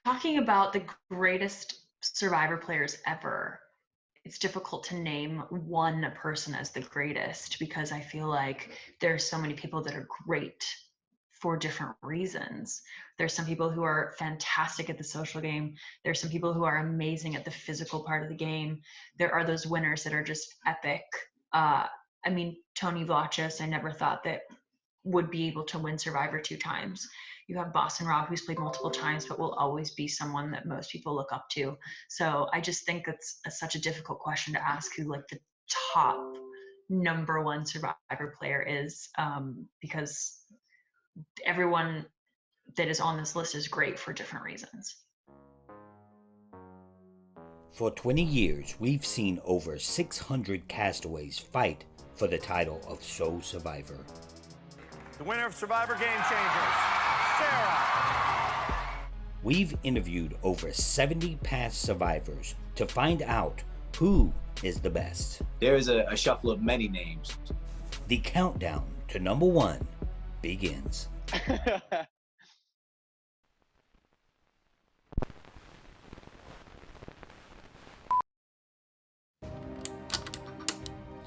talking about the greatest Survivor players ever, it's difficult to name one person as the greatest because I feel like there's so many people that are great for different reasons. There's some people who are fantastic at the social game. There's some people who are amazing at the physical part of the game. There are those winners that are just epic. I mean, Tony Vlachis, I never thought that would be able to win Survivor 2 times. You have Boston Rob, who's played multiple times, but will always be someone that most people look up to. So I just think that's such a difficult question to ask who like the top number one Survivor player is, because everyone that is on this list is great for different reasons. For 20 years, we've seen over 600 castaways fight for the title of Sole Survivor. The winner of Survivor Game Changers, Sarah. We've interviewed over 70 past survivors to find out who is the best. There is a shuffle of many names. The countdown to number 1 begins.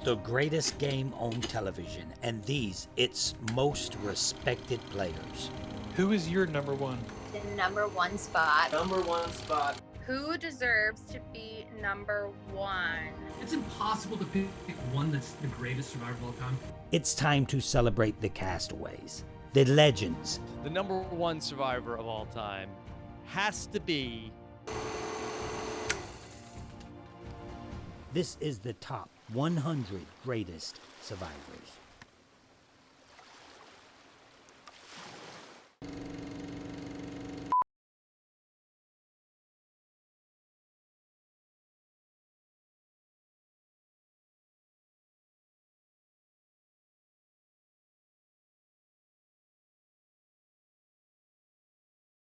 The greatest game on television, and these its most respected players. Who is your number one? The number one spot. Number one spot. Who deserves to be number one? It's impossible to pick one that's the greatest survivor of all time. It's time to celebrate the castaways, the legends. The number one survivor of all time has to be... This is the top 100 greatest survivors.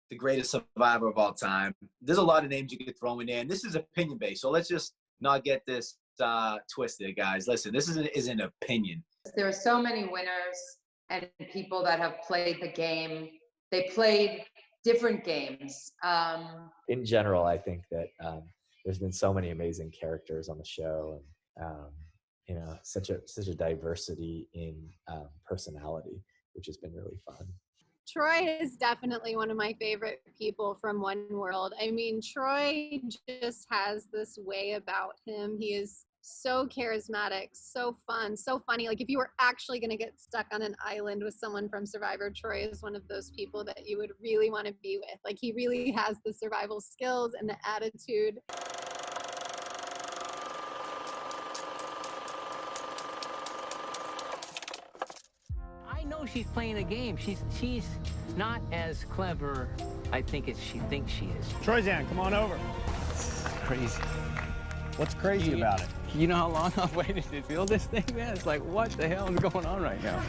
The greatest survivor of all time. There's a lot of names you could throw in there, and this is opinion based. So let's just not get this twisted, guys. Listen, this is an opinion. There are so many winners and people that have played the game. They played different games. In general, I think that there's been so many amazing characters on the show, and such a diversity in personality, which has been really fun. Troy is definitely one of my favorite people from One World. I mean, Troy just has this way about him. He is so charismatic, so fun, so funny. Like if you were actually going to get stuck on an island with someone from Survivor, Troy is one of those people that you would really want to be with. Like he really has the survival skills and the attitude. I know she's playing a game. She's not as clever, I think, as she thinks she is. Troyzan, come on over. Crazy. What's crazy about it? You know how long I've waited to feel this thing, man? It's like, what the hell is going on right now?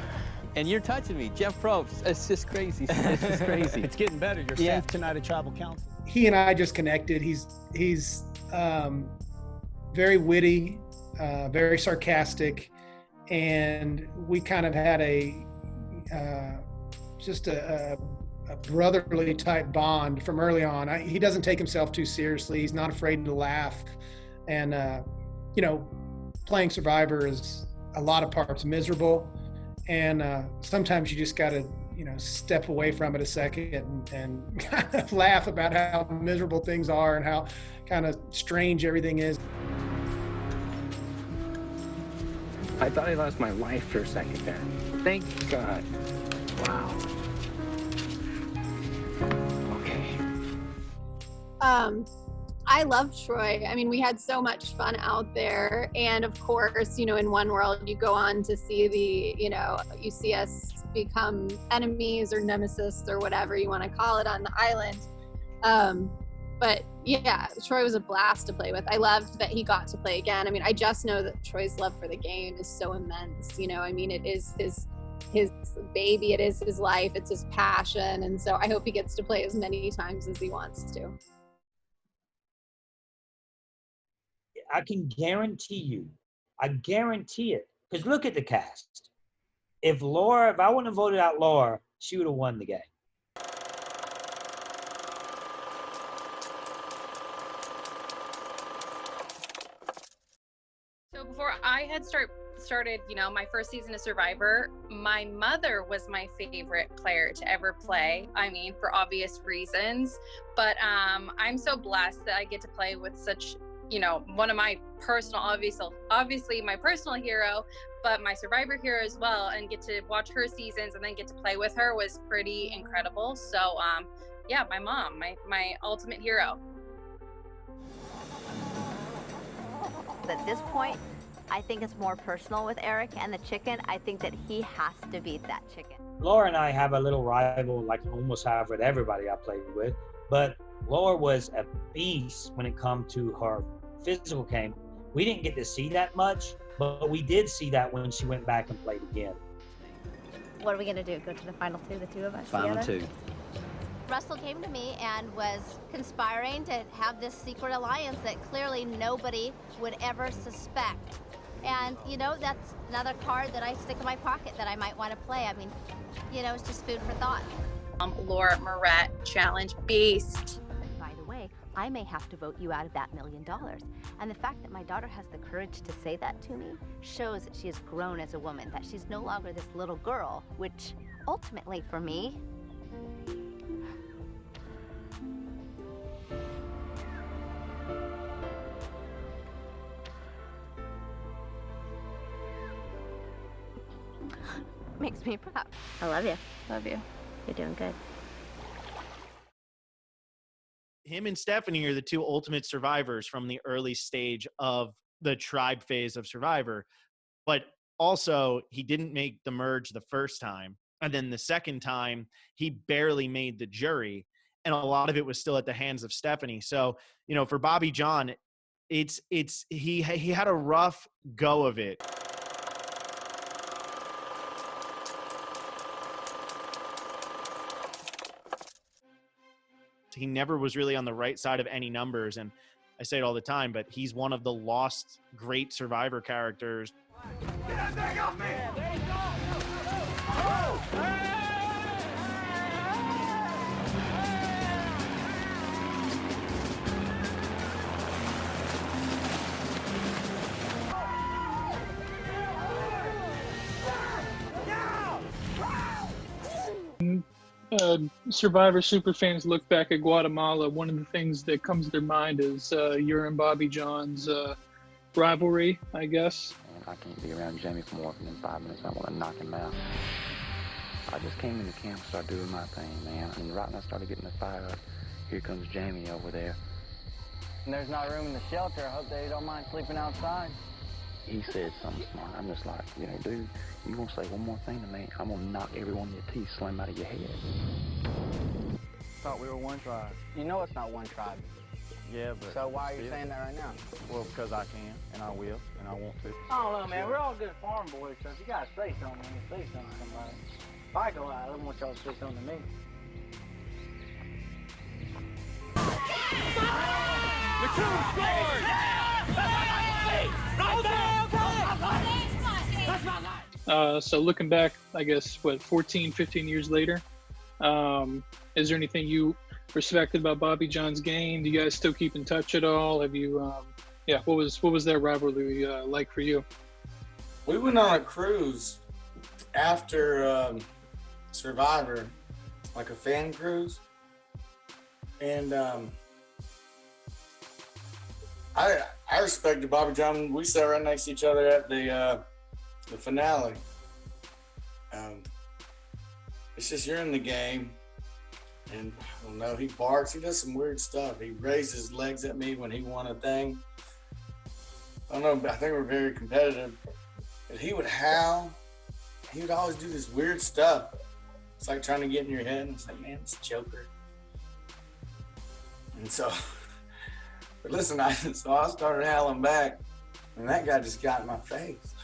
And you're touching me. Jeff Probst, it's just crazy. It's just crazy. It's getting better. You're safe tonight at Tribal Council. He and I just connected. He's very witty, very sarcastic, and we kind of had just a brotherly type bond from early on. He doesn't take himself too seriously. He's not afraid to laugh. And, playing Survivor is a lot of parts miserable. And sometimes you just got to, step away from it a second and kind of laugh about how miserable things are and how kind of strange everything is. I thought I lost my life for a second there. Thank God. Wow. Okay. I love Troy. I mean, we had so much fun out there. And of course, in One World, you go on to see you see us become enemies or nemesis or whatever you want to call it on the island. But yeah, Troy was a blast to play with. I loved that he got to play again. I mean, I just know that Troy's love for the game is so immense. I mean, it is his baby, it is his life, it's his passion. And so I hope he gets to play as many times as he wants to. I can guarantee it, because look at the cast. If I wouldn't have voted out Laura, she would have won the game. had started, you know, my first season of Survivor, my mother was my favorite player to ever play. I mean, for obvious reasons, but I'm so blessed that I get to play with such, you know, one of my personal, obviously my personal hero, but my Survivor hero as well, and get to watch her seasons and then get to play with her was pretty incredible. So yeah, my mom, my ultimate hero. At this point, I think it's more personal with Eric and the chicken. I think that he has to beat that chicken. Laura and I have a little rival, like I almost have with everybody I played with, but Laura was a beast when it comes to her physical game. We didn't get to see that much, but we did see that when she went back and played again. What are we gonna do? Go to the final two, the two of us Final together? two. Russell came to me and was conspiring to have this secret alliance that clearly nobody would ever suspect. And, you know, that's another card that I stick in my pocket that I might want to play. I mean, you know, it's just food for thought. Laura Moret, challenge beast. By the way, I may have to vote you out of that $1 million. And the fact that my daughter has the courage to say that to me shows that she has grown as a woman, that she's no longer this little girl, which ultimately for me, makes me proud. I love you. Love you. You're doing good. Him and Stephanie are the two ultimate survivors from the early stage of the tribe phase of Survivor. But also, he didn't make the merge the first time. And then the second time, he barely made the jury. And a lot of it was still at the hands of Stephanie. So, you know, for Bobby John, he had a rough go of it. He never was really on the right side of any numbers. And I say it all the time, but he's one of the lost great Survivor characters. Get that thing off me! There you Survivor superfans look back at Guatemala, one of the things that comes to their mind is your and Bobby John's rivalry, I guess. I can't be around Jamie for more than 5 minutes. I want to knock him out. I just came into camp and started doing my thing, man. And right when I started getting the fire up, here comes Jamie over there. And there's not room in the shelter. I hope they don't mind sleeping outside. He said something smart. I'm just like, you know, dude, you gonna say one more thing to me, I'm gonna knock every one of your teeth slam out of your head. Thought we were one tribe. You know it's not one tribe. Yeah, but... So why are you saying that right now? Well, because I can, and I will, and I want to. I don't know, man. We're all good farm boys, so if you gotta say something, say something to somebody. If I go out, I don't want y'all to say something to me. The crew scored! So looking back, I guess, 14, 15 years later, is there anything you respected about Bobby John's game? Do you guys still keep in touch at all? Have you, what was that rivalry like for you? We went on a cruise after Survivor, like a fan cruise. And I respected Bobby John. We sat right next to each other at the finale. It's just you're in the game, and I don't know. He barks. He does some weird stuff. He raised his legs at me when he won a thing. I don't know. But I think we're very competitive. But he would howl. He would always do this weird stuff. It's like trying to get in your head. And it's like, man, it's a joker. And so, but listen, I started howling back, and that guy just got in my face.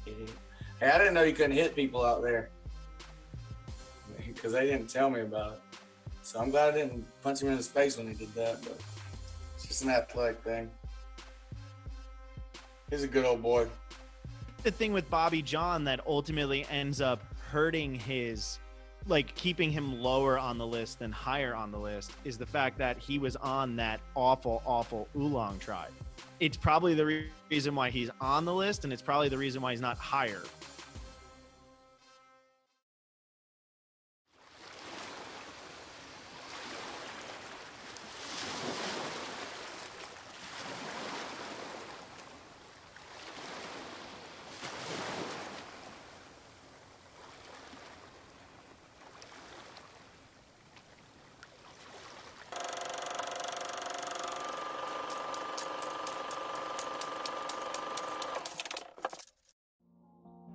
Hey, I didn't know you couldn't hit people out there because they didn't tell me about it. So I'm glad I didn't punch him in his face when he did that, but it's just an athletic thing. He's a good old boy. The thing with Bobby John that ultimately ends up hurting his like keeping him lower on the list than higher on the list is the fact that he was on that awful Oolong tribe. It's probably the reason why he's on the list, and it's probably the reason why he's not higher.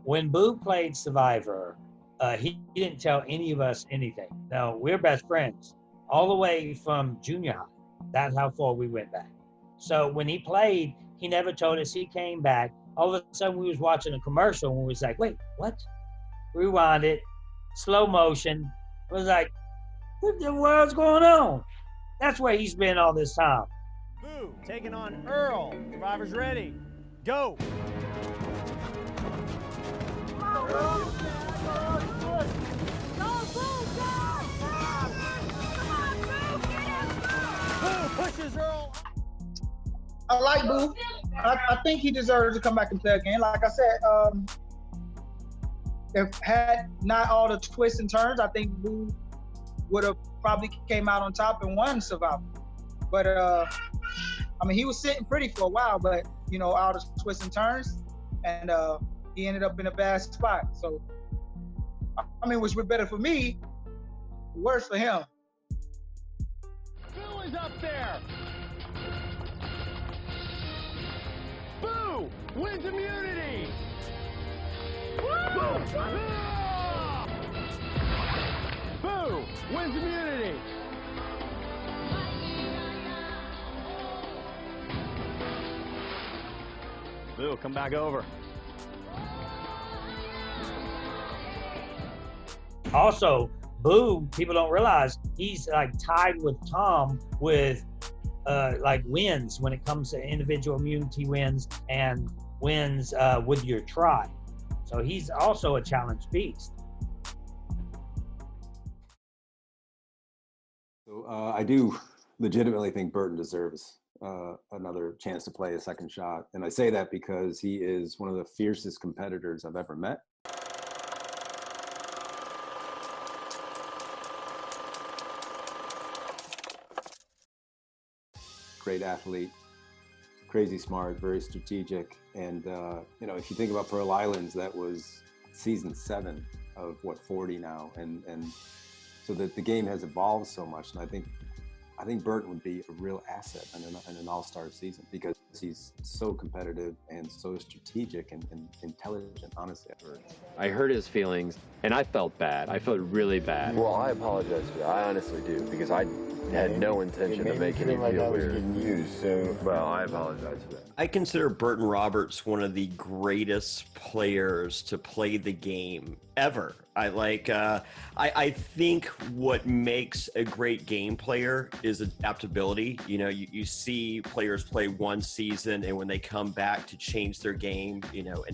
When Boo played Survivor, he didn't tell any of us anything. Now, we're best friends all the way from junior high. That's how far we went back. So when he played, he never told us. He came back. All of a sudden, we was watching a commercial and we was like, wait, what? Rewind it, slow motion. It was like, what the world's going on? That's where he's been all this time. Boo, taking on Earl. Survivor's ready. Go. Pushes Earl. I like Boo. I think he deserves to come back and play again. Like I said, if had not all the twists and turns, I think Boo would have probably came out on top and won Survivor. But I mean, he was sitting pretty for a while, but you know, all the twists and turns, and he ended up in a bad spot. So, I mean, which was better for me, worse for him. Boo is up there. Boo wins immunity. Boo! Boo wins immunity. Boo, come back over. Also, Boo, people don't realize he's like tied with Tom with like wins when it comes to individual immunity wins and wins with your tribe. So he's also a challenge beast. So I do legitimately think Burton deserves another chance to play a second shot. And I say that because he is one of the fiercest competitors I've ever met. Great athlete, crazy smart, very strategic. And, you know, if you think about Pearl Islands, that was season 7 of what, 40 now. And so that the game has evolved so much. And I think Burton would be a real asset in an all-star season because he's so competitive and so strategic and intelligent, honestly. I hurt his feelings and I felt bad. I felt really bad. Well, I apologize for that. I honestly do because I had no intention of making you feel weird. Used, so. Well, I apologize for that. I consider Burton Roberts one of the greatest players to play the game ever. I think what makes a great game player is adaptability. You know, you see players play one season and when they come back to change their game, you know,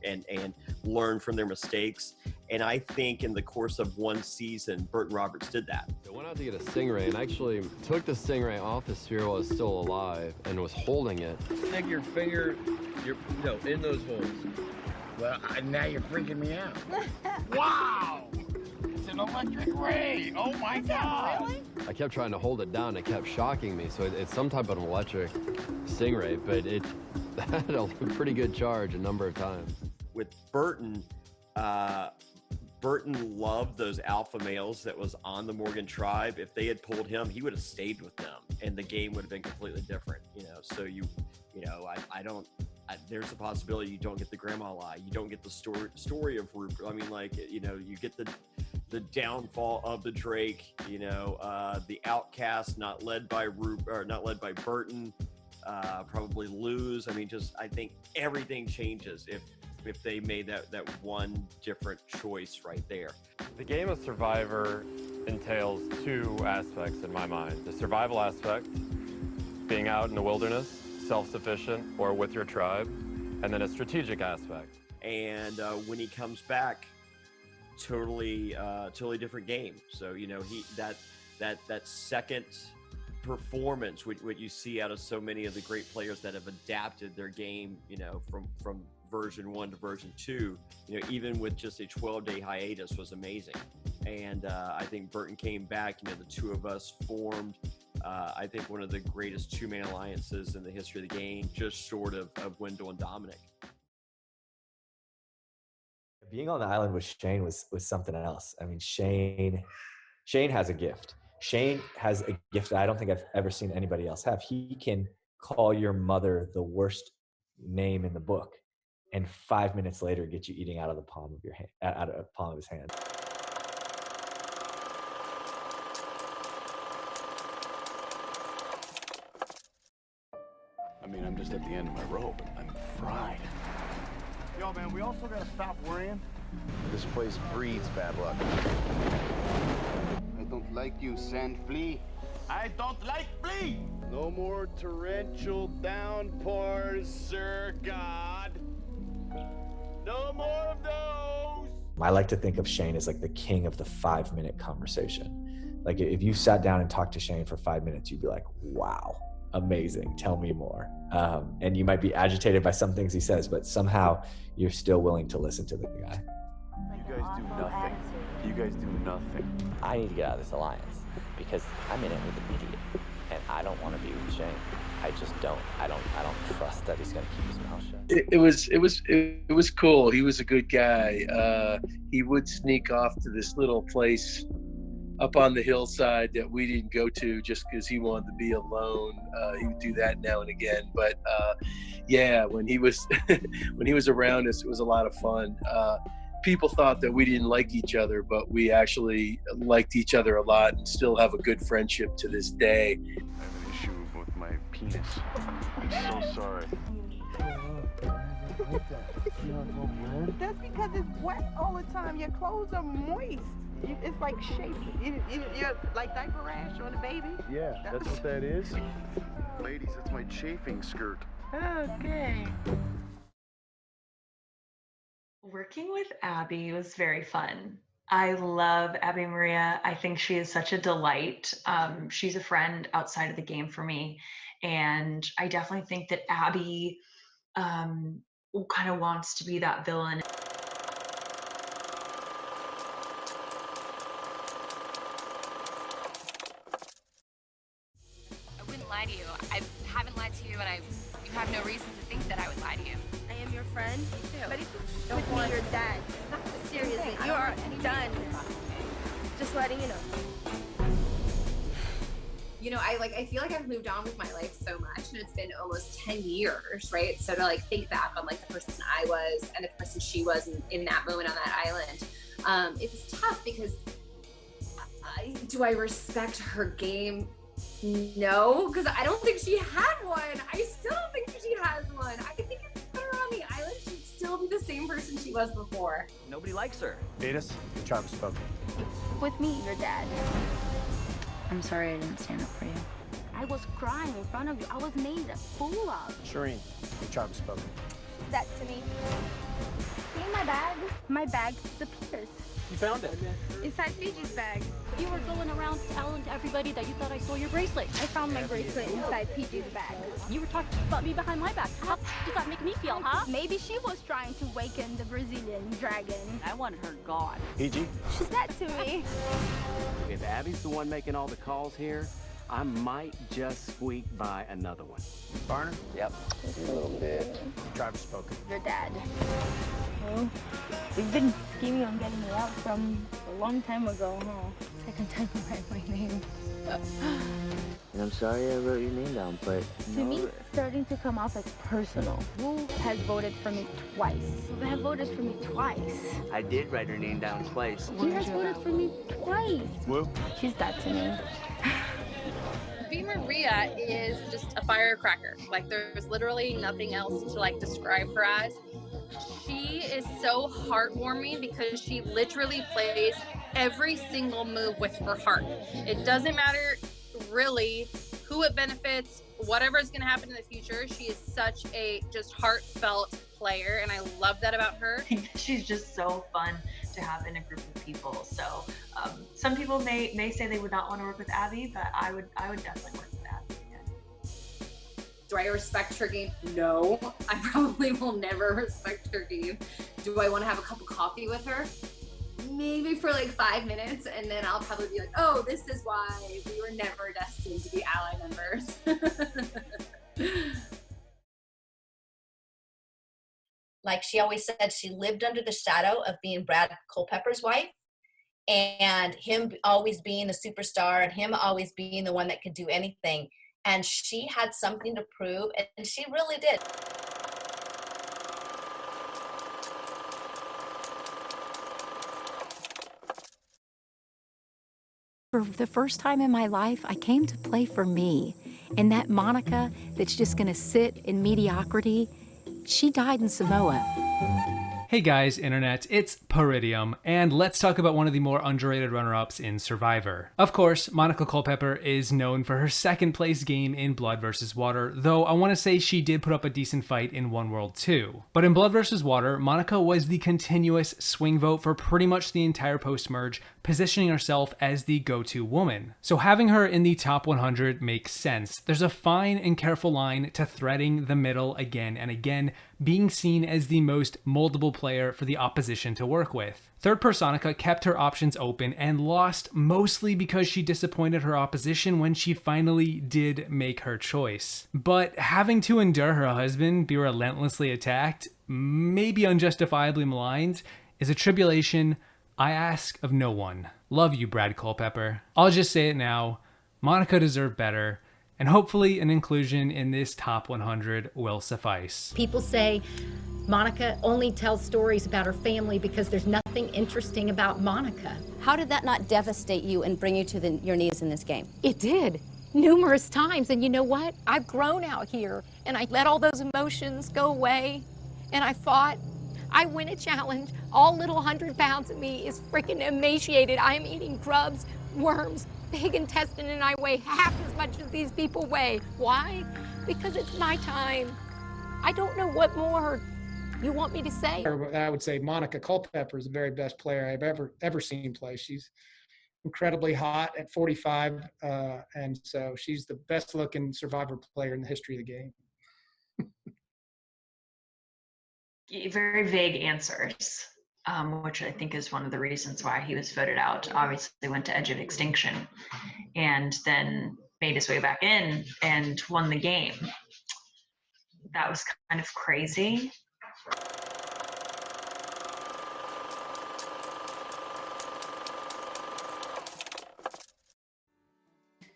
and learn from their mistakes. And I think in the course of one season, Burton Roberts did that. I went out to get a stingray and actually took the stingray off the sphere while it was still alive and was holding it. Stick your finger, in those holes. Well, now you're freaking me out. Wow! It's an electric ray. Oh my God! Really? I kept trying to hold it down. It kept shocking me. So it's some type of an electric stingray, but it had a pretty good charge a number of times. With Burton, Burton loved those alpha males that was on the Morgan tribe. If they had pulled him, he would have stayed with them, and the game would have been completely different. You know, so there's a possibility you don't get the grandma lie, you don't get the story of Rupert. I mean, like, you know, you get the downfall of the Drake. You know, the outcast, not led by Rupert, or not led by Burton, probably lose. I mean, I think everything changes if they made that one different choice right there. The game of Survivor entails 2 aspects in my mind. The survival aspect, being out in the wilderness, self-sufficient or with your tribe, and then a strategic aspect. And when he comes back totally different game. So that second performance, what you see out of so many of the great players that have adapted their game, from version 1 to version 2, even with just a 12-day hiatus, was amazing. And I think Burton came back. The two of us formed, I think, one of the greatest two-man alliances in the history of the game, just short of Wendell and Dominic. Being on the island with Shane was something else. I mean, Shane has a gift. Shane has a gift that I don't think I've ever seen anybody else have. He can call your mother the worst name in the book, and 5 minutes later get you eating out of the palm of your hand, out of the palm of his hand. I mean, I'm just at the end of my rope. I'm fried. Yo, man, we also gotta stop worrying. This place breeds bad luck. I don't like you, Sand Flea. I don't like flea! No more torrential downpours, Sir God. No more of those! I like to think of Shane as like the king of the 5-minute conversation. Like if you sat down and talked to Shane for 5 minutes, you'd be like, wow, amazing, tell me more. And you might be agitated by some things he says, but somehow you're still willing to listen to the guy. You guys do nothing. You guys do nothing. I need to get out of this alliance because I'm in it with an idiot, and I don't want to be with Shane. I just don't. I don't trust that he's going to keep his mouth shut. It was cool. He was a good guy. He would sneak off to this little place up on the hillside that we didn't go to just because he wanted to be alone. He would do that now and again. But yeah, when he was when he was around us, it was a lot of fun. People thought that we didn't like each other, but we actually liked each other a lot and still have a good friendship to this day. I have an issue with my penis. I'm so sorry. That's because it's wet all the time. Your clothes are moist. It's like shaky. You're like diaper rash on a baby. Yeah, that's what that is. Ladies, that's my chafing skirt. Okay. Working with Abby was very fun. I love Abi-Maria. I think she is such a delight. She's a friend outside of the game for me. And I definitely think that Abby kind of wants to be that villain. I wouldn't lie to you. I haven't lied to you, and you have no reason to think that I would lie to you. I am your friend. Me too. But if you don't want your dad, seriously, you are done. Just letting you know. I feel like I've moved on with my life so much, and it's been almost 10 years, right? So to think back on the person I was and the person she was in that moment on that island, it was tough because do I respect her game? No, because I don't think she had one. I still don't think she has one. I think if you put her on the island, she'd still be the same person she was before. Nobody likes her. Venus, the tribe has spoken. With me, your dad. I'm sorry I didn't stand up for you. I was crying in front of you. I was made a fool of. Shireen, the tribe has spoken. That to me. See my bag? My bag disappears. You found it. Inside Fiji's bag. You were going around telling everybody that you thought I stole your bracelet. I found my bracelet inside PG's bag. You were talking about me behind my back. How does that make me feel, huh? Maybe she was trying to waken the Brazilian dragon. I wanted her gone. PG? She said to me. If Abby's the one making all the calls here, I might just squeak by another one. Barner? Yep, a little bit. The tribe has spoken. Your dad. Well, we've been scheming on getting you out from a long time ago, huh? Second time you write my name. And I'm sorry I wrote your name down, but To me, it's starting to come off as personal. Who has voted for me twice? Who has voted for me twice? I did write her name down twice. He has voted for me twice. Woo? She's that to me. Abi-Maria is just a firecracker. There's literally nothing else to describe her as. She is so heartwarming because she literally plays every single move with her heart. It doesn't matter really who it benefits, whatever is going to happen in the future. She is such a just heartfelt player, and I love that about her. She's just so fun to have in a group of people. So some people may say they would not want to work with Abby, but I would definitely work with Abby again. Do I respect her game? No, I probably will never respect her game. Do I want to have a cup of coffee with her? Maybe for like 5 minutes, and then I'll probably be like, oh, this is why we were never destined to be ally members. Like she always said, she lived under the shadow of being Brad Culpepper's wife, and him always being a superstar and him always being the one that could do anything. And she had something to prove, and she really did. For the first time in my life, I came to play for me. And that Monica that's just gonna sit in mediocrity, she died in Samoa. Hey guys, internet, it's Peridiam, and let's talk about one of the more underrated runner-ups in Survivor. Of course, Monica Culpepper is known for her second place game in Blood vs. Water, though I want to say she did put up a decent fight in One World 2. But in Blood vs. Water, Monica was the continuous swing vote for pretty much the entire post-merge, positioning herself as the go-to woman. So having her in the top 100 makes sense. There's a fine and careful line to threading the middle again and again, being seen as the most moldable player for the opposition to work with. Third Personika kept her options open and lost mostly because she disappointed her opposition when she finally did make her choice. But having to endure her husband be relentlessly attacked, maybe unjustifiably maligned, is a tribulation I ask of no one. Love you, Brad Culpepper. I'll just say it now, Monica deserved better, and hopefully an inclusion in this top 100 will suffice. People say Monica only tells stories about her family because there's nothing interesting about Monica. How did that not devastate you and bring you to your knees in this game? It did, numerous times, and you know what? I've grown out here, and I let all those emotions go away, and I fought. I win a challenge. All little 100 pounds of me is freaking emaciated. I am eating grubs, worms, pig intestine, and I weigh half as much as these people weigh. Why? Because it's my time. I don't know what more you want me to say. I would say Monica Culpepper is the very best player I've ever seen play. She's incredibly hot at 45, and so she's the best looking Survivor player in the history of the game. Very vague answers, which I think is one of the reasons why he was voted out. Obviously went to edge of extinction and then made his way back in and won the game. That was kind of crazy.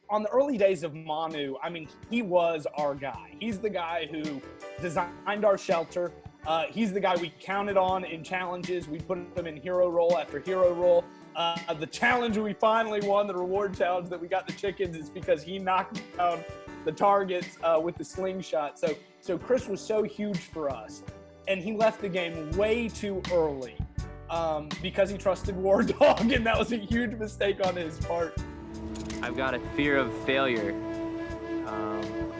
On the early days of Manu, I mean, he was our guy. He's the guy who designed our shelter. He's the guy we counted on in challenges. We put him in hero role after hero role. The challenge we finally won, the reward challenge that we got the chickens, is because he knocked down the targets with the slingshot. So Chris was so huge for us. And he left the game way too early because he trusted War Dog, and that was a huge mistake on his part. I've got a fear of failure,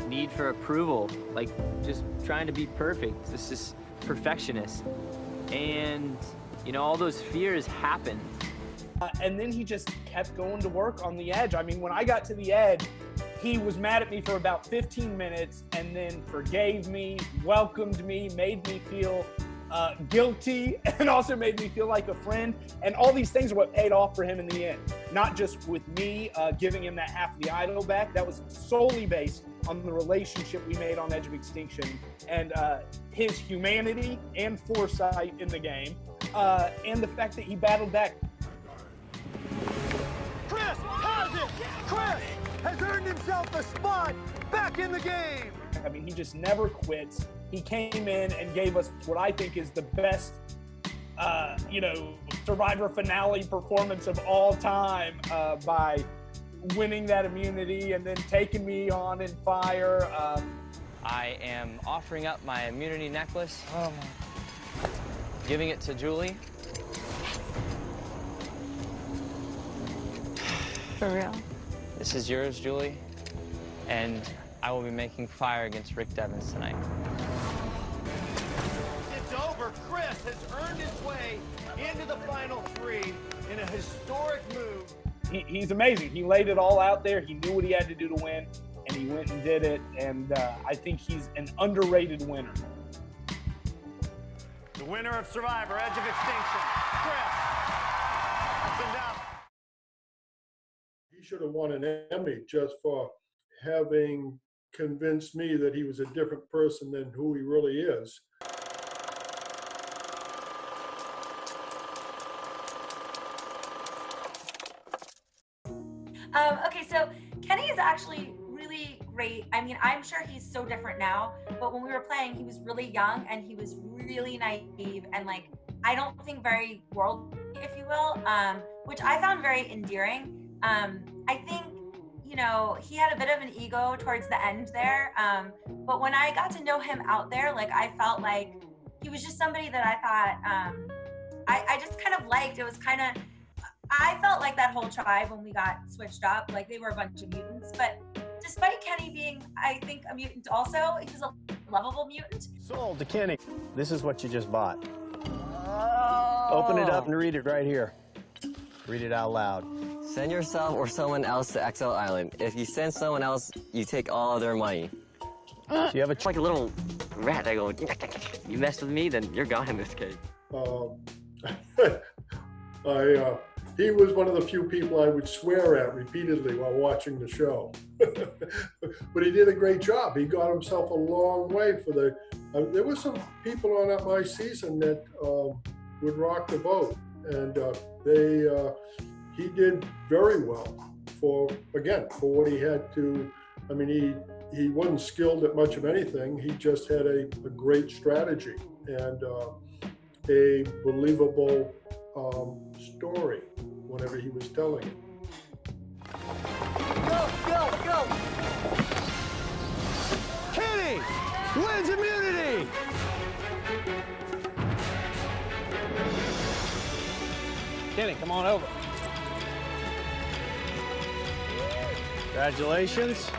need for approval, like just trying to be perfect. This is perfectionist, and you know, all those fears happen. And then he just kept going to work on the edge. I mean, when I got to the edge, he was mad at me for about 15 minutes and then forgave me, welcomed me, made me feel guilty, and also made me feel like a friend. And all these things are what paid off for him in the end. Not just with me giving him that half of the idol back. That was solely based on the relationship we made on Edge of Extinction and his humanity and foresight in the game, and the fact that he battled back. Chris has it! Chris has earned himself a spot back in the game! I mean, he just never quits. He came in and gave us what I think is the best, Survivor finale performance of all time by winning that immunity and then taking me on in fire. I am offering up my immunity necklace, giving it to Julie. For real? This is yours, Julie, and I will be making fire against Rick Devens tonight. It's over. Chris has earned his way into the final three in a historic move. He's amazing. He laid it all out there. He knew what he had to do to win, and he went and did it. And I think he's an underrated winner. The winner of Survivor, Edge of Extinction, Chris. That's enough. He should have won an Emmy just for having convinced me that he was a different person than who he really is. Okay, so Kenny is actually really great. I mean, I'm sure he's so different now, but when we were playing, he was really young and he was really naive and like, I don't think very worldly, if you will, which I found very endearing. I think, you know, he had a bit of an ego towards the end there, but when I got to know him out there, like I felt like he was just somebody that I thought, I just kind of liked. It was kind of, I felt like that whole tribe when we got switched up, like they were a bunch of mutants, but despite Kenny being, I think, a mutant also, he was a lovable mutant. Sold to Kenny. This is what you just bought. Oh. Open it up and read it right here. Read it out loud. Send yourself or someone else to Exile Island. If you send someone else, you take all of their money. So you have a like a little rat. I go, you mess with me, then you're gone in this case. He was one of the few people I would swear at repeatedly while watching the show. But he did a great job. He got himself a long way for the, there were some people on my season that would rock the boat. And he did very well for what he had to, I mean, he wasn't skilled at much of anything. He just had a great strategy and a believable story whenever he was telling it. Go, go, go! Kenny wins immunity! Kenny, come on over. Congratulations.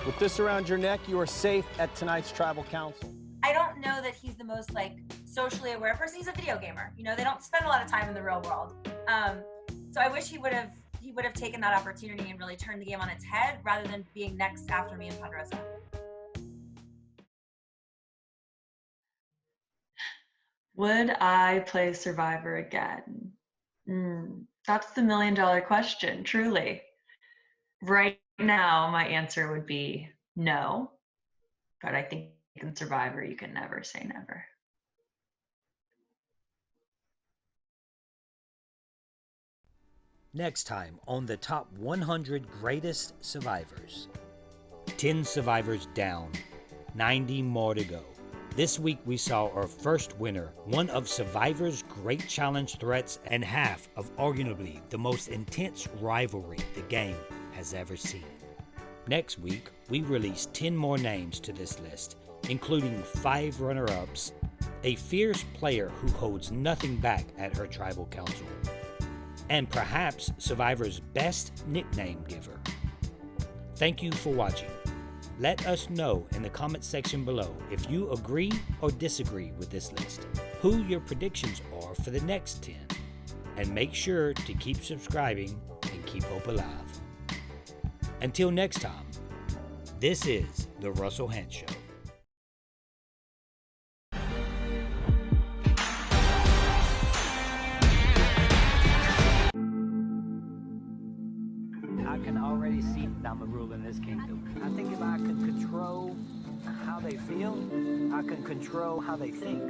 With this around your neck, you are safe at tonight's Tribal Council. I don't know that he's the most like socially aware person. He's a video gamer. You know, they don't spend a lot of time in the real world. So I wish he would have taken that opportunity and really turned the game on its head rather than being next after me and Ponderosa. Would I play Survivor again? That's the $1 million question, truly. Right now, my answer would be no, but I think in Survivor, you can never say never. Next time on the top 100 greatest survivors. 10 survivors down, 90 more to go. This week we saw our first winner, one of Survivor's great challenge threats and half of arguably the most intense rivalry the game has ever seen. Next week, we release 10 more names to this list, including 5 runner-ups, a fierce player who holds nothing back at her tribal council, and perhaps Survivor's best nickname giver. Thank you for watching. Let us know in the comment section below if you agree or disagree with this list, who your predictions are for the next 10, and make sure to keep subscribing and keep hope alive. Until next time, this is The Russell Hantz Show. I can already see I'm a rule in this kingdom. I think if I can control how they feel, I can control how they think.